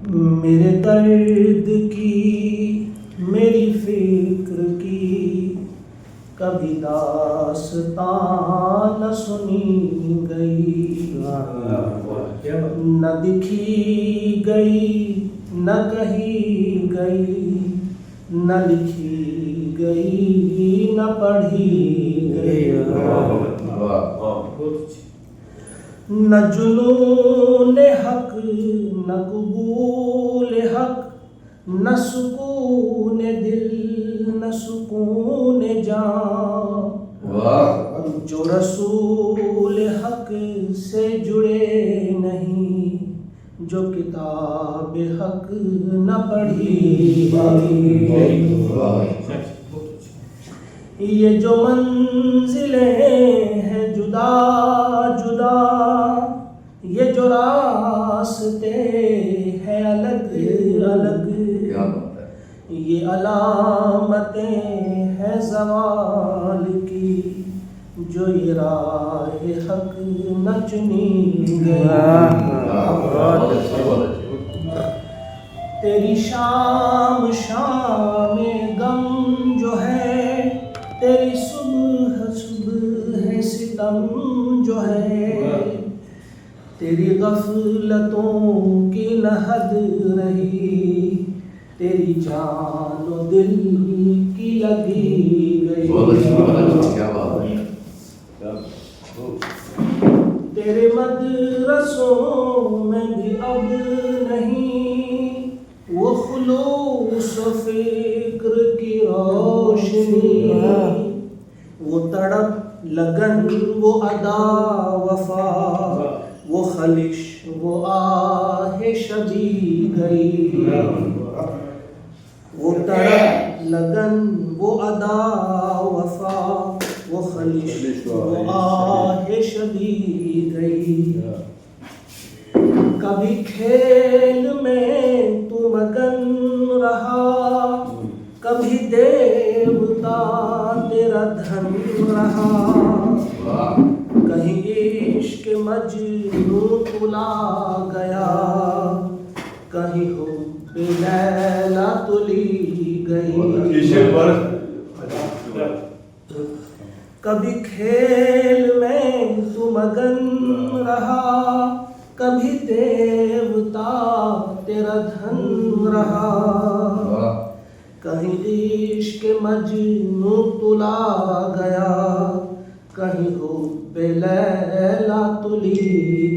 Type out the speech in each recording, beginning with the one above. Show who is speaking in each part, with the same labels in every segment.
Speaker 1: میرے درد کی میری فکر کی کبھی داستان نہ سنی گئی، نہ دکھی گئی نہ کہی گئی، نہ لکھی گئی نہ پڑھی گئی، نہ جنون حق نہ قبول حق، نہ سکون دل نہ سکون جان، جو رسول حق سے جڑے نہیں، جو کتاب حق نہ پڑھی گئی، یہ جو منزلیں ہیں جدا جدا، یہ جو راستے ہیں الگ الگ، یہ علامتیں ہیں زوال کی، جو یہ راہ حق نہ چنی گئی۔ تیری شام شام غم جو ہے، تیری صبح صبح ہے ستم جو ہے، تیری غفلتوں کی نہ حد رہی، تیری جان و دل کی لگی گئی، تیرے مدرسوں میں بھی اب نہیں وہ خلوص و فکر کی روشنی، وہ تڑپ لگن وہ ادا وفا، وہ خلش وہ آہ شبی گئی، وہ تڑپ لگن وہ ادا وفا، وہ خلش وہ آہ شبی گئی، کبھی کھیل میں تو مگن رہا، کبھی دیوتا تیرا دھن رہا، کہیں عشق مجنون تلا گیا، کہیں حب لیلا تلی گئی، کبھی کھیل میں تو مگن رہا، کبھی دیوتا تیرا دھن رہا، کہیں عشق مجنون تلا گیا، کہیں حب لیلا تلی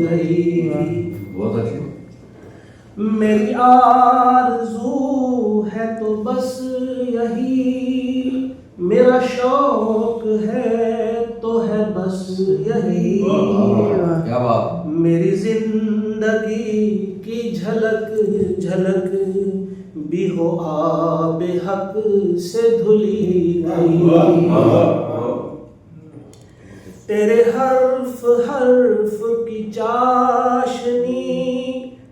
Speaker 1: گئی، میری آرزو ہے تو بس یہی، میرا شوق ہے تو ہے بس یہی، میری زندگی کی جھلک جھلک بھی ہو آب حق سے دھلی گئی، تیرے حرف حرف کی چاشنی،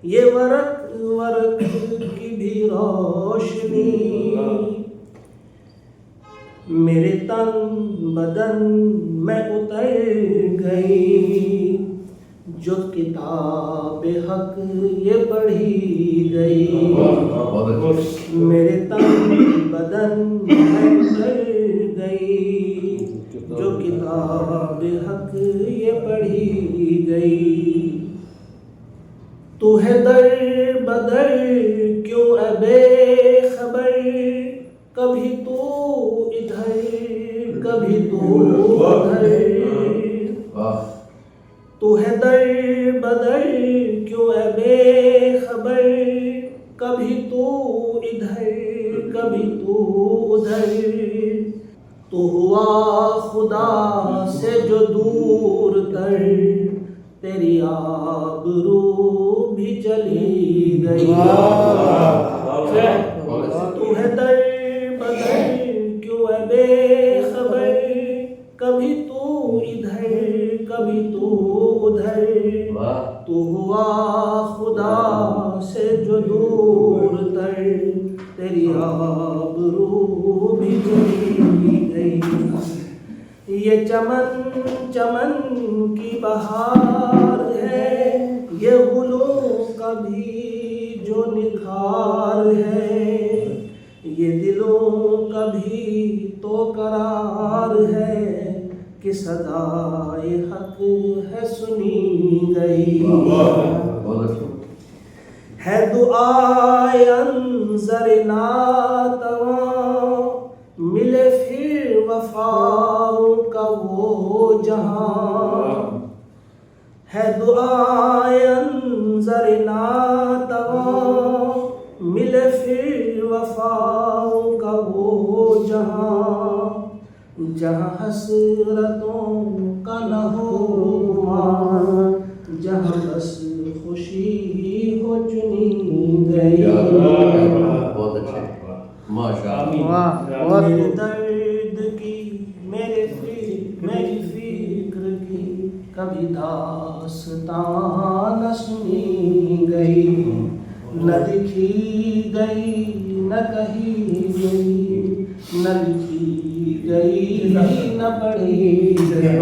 Speaker 1: یہ ورق ورق کی بھی روشنی، میرے تن بدن میں اتر گئی، جو کتاب حق یہ پڑھی گئی، میرے تن بدن میں اتر گئی، جو کتاب حق یہ پڑھی گئی، تو ہے در بدر کیوں اے بے خبر، کبھی تو ادھر کبھی تو ادھر، تو ہے در بدر کیوں اے بے خبر، کبھی تو ادھر کبھی تو ادھر، تو ہوا خدا سے جو دور تر، تیری آبرو بھی چلی گئی، تو ہے در بدر کیوں اے بے خبر، کبھی تو ادھر کبھی تو ادھر، تو ہوا خدا سے جو دور تر، تیری آبرو بھی چلی گئی، یہ چمن چمن کی بہار ہے، یہ گلوں کا بھی جو نکھار ہے، یہ دلوں کا بھی تو قرار ہے کہ صدائے حق ہے سنی گئی۔ ہے دعائے انظر ناتواں، ملے پھر وفاؤں کا وہ جہاں۔ ہے دعائے انظر ناتواں، ملے پھر وفاؤں کا وہ جہاں، جہاں حسرتوں کا نہ ہو گمان، جہاں بس خوشی ہو چنی گئی۔
Speaker 2: بہت اچھے، ماشاءاللہ۔
Speaker 1: میرے درد کی، میری فکر کی کبھی داستان نہ سنی گئی، نہ لکھی گئی نہ کہی گئی، نہ لکھی گئی نہ پڑھی گئی۔